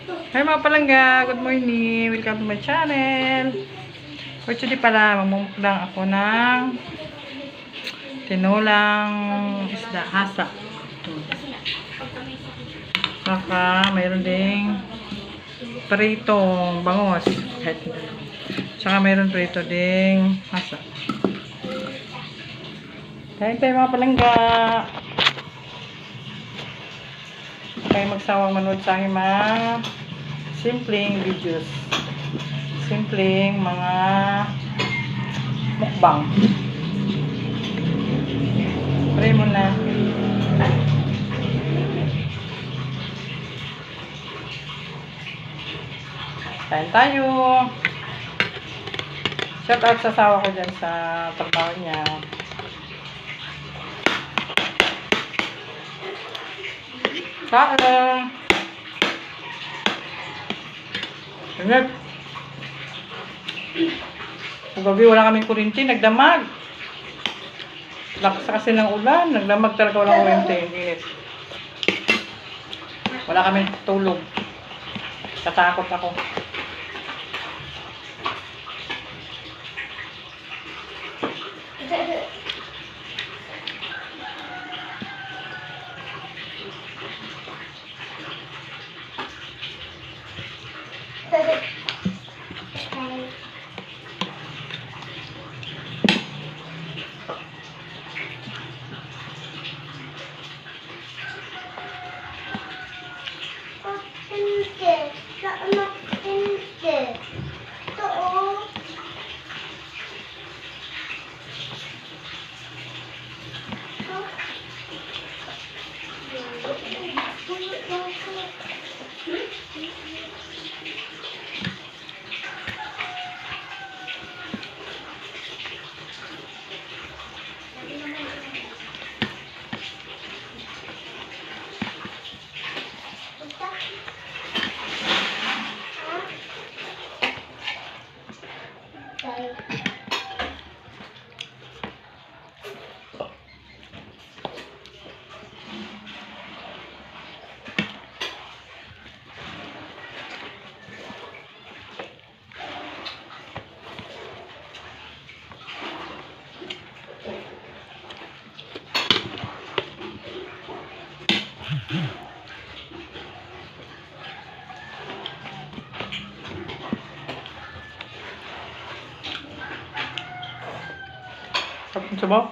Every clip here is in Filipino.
Hi mga palangga, good morning, welcome to my channel. For today pala, magmumukbang ako ng tinulang isda, hasa. Saka mayroon ding prito, bangos. Saka mayroon prito ding hasa. Kain tayo mga palangga. Kayo magsawang manood sa aking mga simpleng videos. Simpleng mga mukbang. Pray mo na. Kain tayo. Shout out sa asawa ko dyan sa trabaho niya. Kain. Ingat. Gabi wala kaming kurinti, nagdamag. Lakas kasi ng ulan, nagdamag talaga walang kurinti. Init. Wala kaming tulog. Tatakot ako. Tapos sabaw.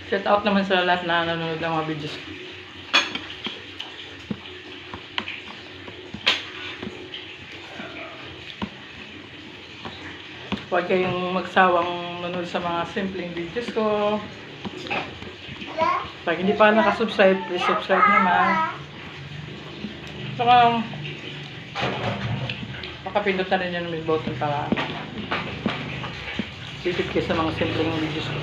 Shout out naman sa lahat na nanonood ng mga videos. Huwag kayong magsawang manood sa mga simpleng videos ko. Pag hindi pa nakasubscribe, please subscribe naman. Saka makapindot na rin yung may button para titip kayo sa mga simpleng videos ko.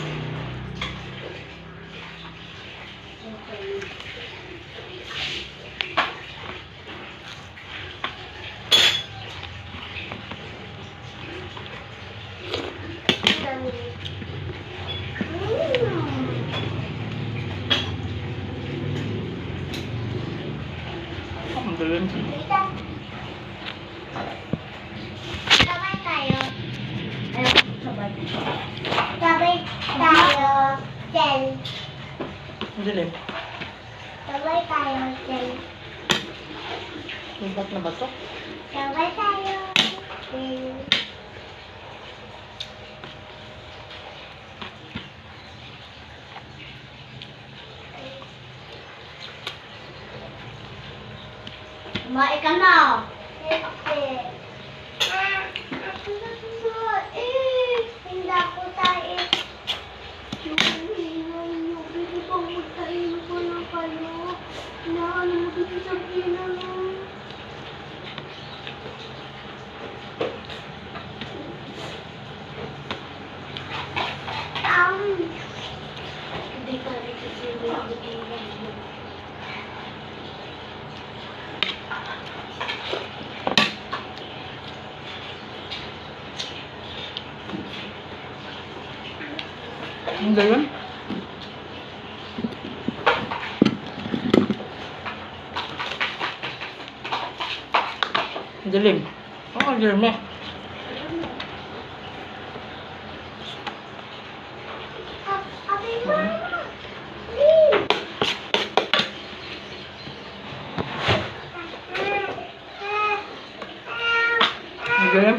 dilim. Sabay tayo. Sabay tayo. Jen. Ang dilim. Sabay tayo. Jen. Ibat na ba to? Sabay tayo. Jen. Kumain ka na. Hindi ako tayo. Pwede bang magtaino ko ng kayo? Ano mo dito sabihin na lang? Hindi ka rin sabihin. Ang dilim. Ang dilim. Oo, ang dilim eh. Ang dilim.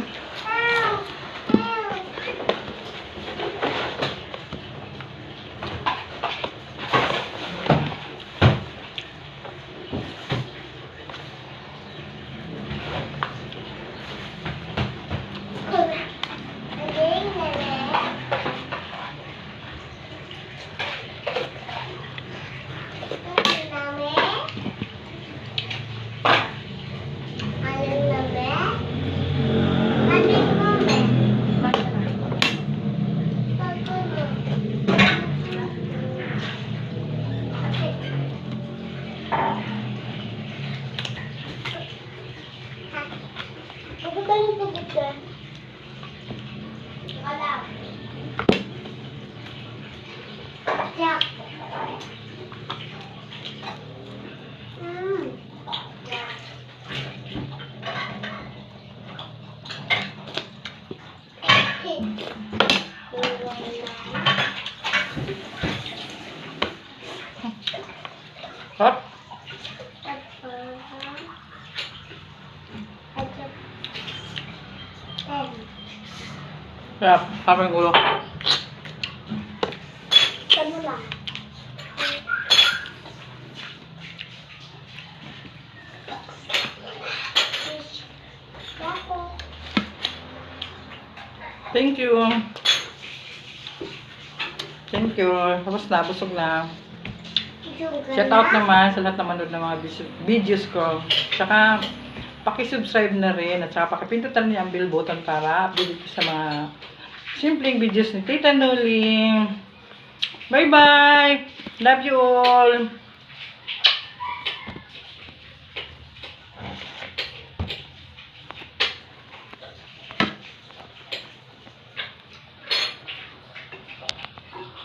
Hop. Kaya, kapag ulo. Tinulang. Thank you. Thank you. Tapos na, busog na. Shout out naman sa lahat na manood ng mga videos ko. Tsaka, paki-subscribe na rin. At saka, pakipindutan niyo ang bell button para update ko sa mga simpleng videos ni Tita Nuling. Bye-bye! Love you all!